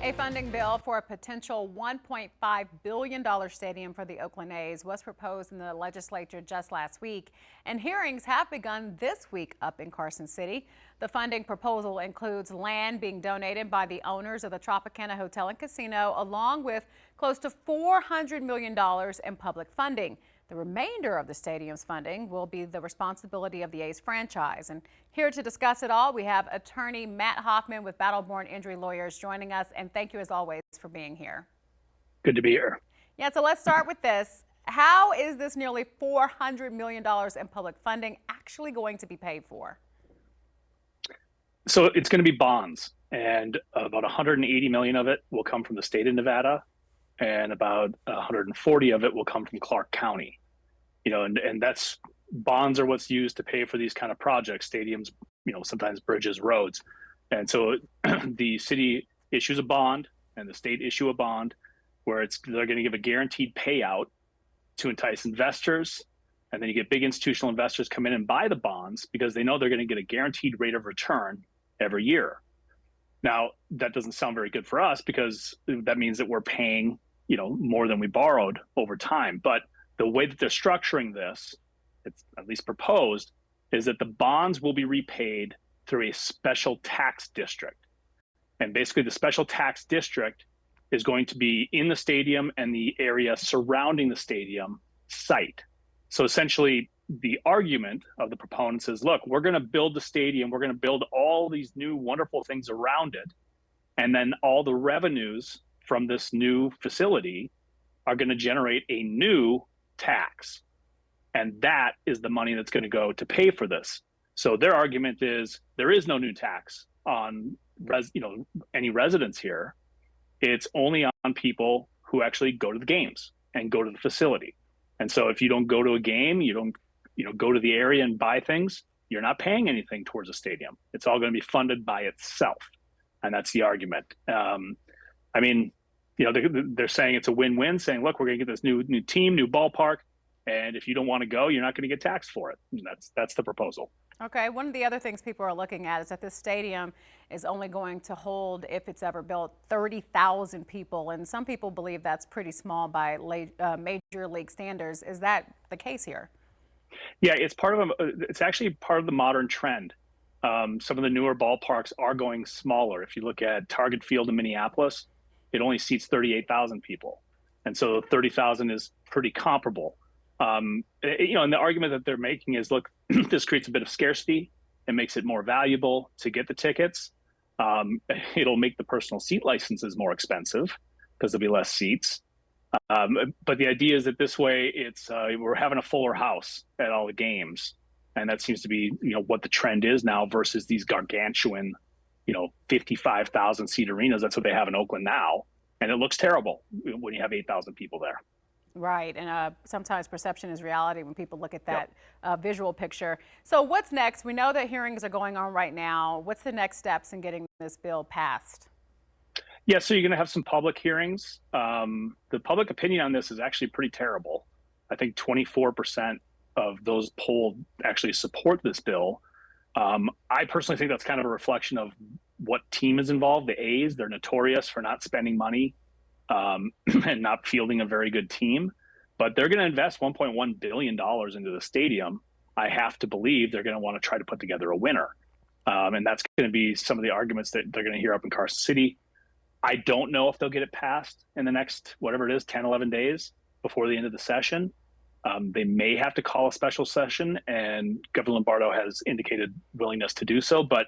A funding bill for a potential $1.5 billion stadium for the Oakland A's was proposed in the legislature just last week, and hearings have begun this week up in Carson City. The funding proposal includes land being donated by the owners of the Tropicana Hotel and Casino, along with close to $400 million in public funding. The remainder of the stadium's funding will be the responsibility of the A's franchise. And here to discuss it all, we have attorney Matt Hoffmann with Battleborn Injury Lawyers joining us. And thank you, as always, for being here. Good to be here. Yeah, so let's start with this. How is this nearly $400 million in public funding actually going to be paid for? So it's going to be bonds, and about 180 million of it will come from the state of Nevada, and about 140 of it will come from Clark County. And that's bonds are what's used to pay for these kind of projects, stadiums, sometimes bridges, roads. And so the city issues a bond and the state issue a bond where they're going to give a guaranteed payout to entice investors. And then you get big institutional investors come in and buy the bonds because they know they're going to get a guaranteed rate of return every year. Now, that doesn't sound very good for us because that means that we're paying, more than we borrowed over time. But the way that they're structuring this, it's at least proposed, is that the bonds will be repaid through a special tax district. And basically the special tax district is going to be in the stadium and the area surrounding the stadium site. So essentially the argument of the proponents is, look, we're going to build the stadium, we're going to build all these new wonderful things around it, and then all the revenues from this new facility are going to generate a new tax. And that is the money that's going to go to pay for this. So their argument is there is no new tax on any residents here. It's only on people who actually go to the games and go to the facility. And so if you don't go to a game, you don't go to the area and buy things, you're not paying anything towards a stadium. It's all going to be funded by itself. And that's the argument. They're saying it's a win-win, saying, look, we're going to get this new team, new ballpark. And if you don't want to go, you're not going to get taxed for it. And that's the proposal. Okay, one of the other things people are looking at is that this stadium is only going to hold, if it's ever built, 30,000 people. And some people believe that's pretty small by major league standards. Is that the case here? Yeah, it's actually part of the modern trend. Some of the newer ballparks are going smaller. If you look at Target Field in Minneapolis, it only seats 38,000 people. And so 30,000 is pretty comparable. And the argument that they're making is, look, this creates a bit of scarcity. It makes it more valuable to get the tickets. It'll make the personal seat licenses more expensive because there'll be less seats. But the idea is that this way we're having a fuller house at all the games. And that seems to be, what the trend is now versus these gargantuan, 55,000 seat arenas. That's what they have in Oakland now. And it looks terrible when you have 8,000 people there. Right, and sometimes perception is reality when people look at that visual picture. So what's next? We know that hearings are going on right now. What's the next steps in getting this bill passed? Yeah, so you're going to have some public hearings. The public opinion on this is actually pretty terrible. I think 24% of those polled actually support this bill. I personally think that's kind of a reflection of what team is involved. The A's, they're notorious for not spending money and not fielding a very good team, but they're going to invest $1.1 billion into the stadium. I have to believe they're going to want to try to put together a winner. And that's going to be some of the arguments that they're going to hear up in Carson City. I don't know if they'll get it passed in the next, whatever it is, 10, 11 days before the end of the session. They may have to call a special session, and Governor Lombardo has indicated willingness to do so, but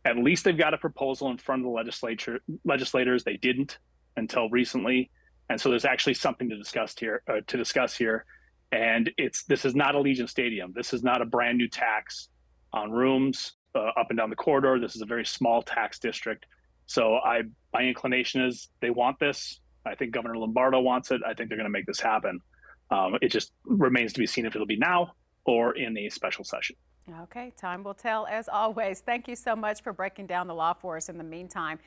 at least they've got a proposal in front of the legislators. They didn't until recently. And so there's actually something to discuss here. And this is not Allegiant Stadium. This is not a brand new tax on rooms up and down the corridor. This is a very small tax district. So my inclination is they want this. I think Governor Lombardo wants it. I think they're going to make this happen. It just remains to be seen if it'll be now or in a special session. Okay, time will tell as always. Thank you so much for breaking down the law for us in the meantime.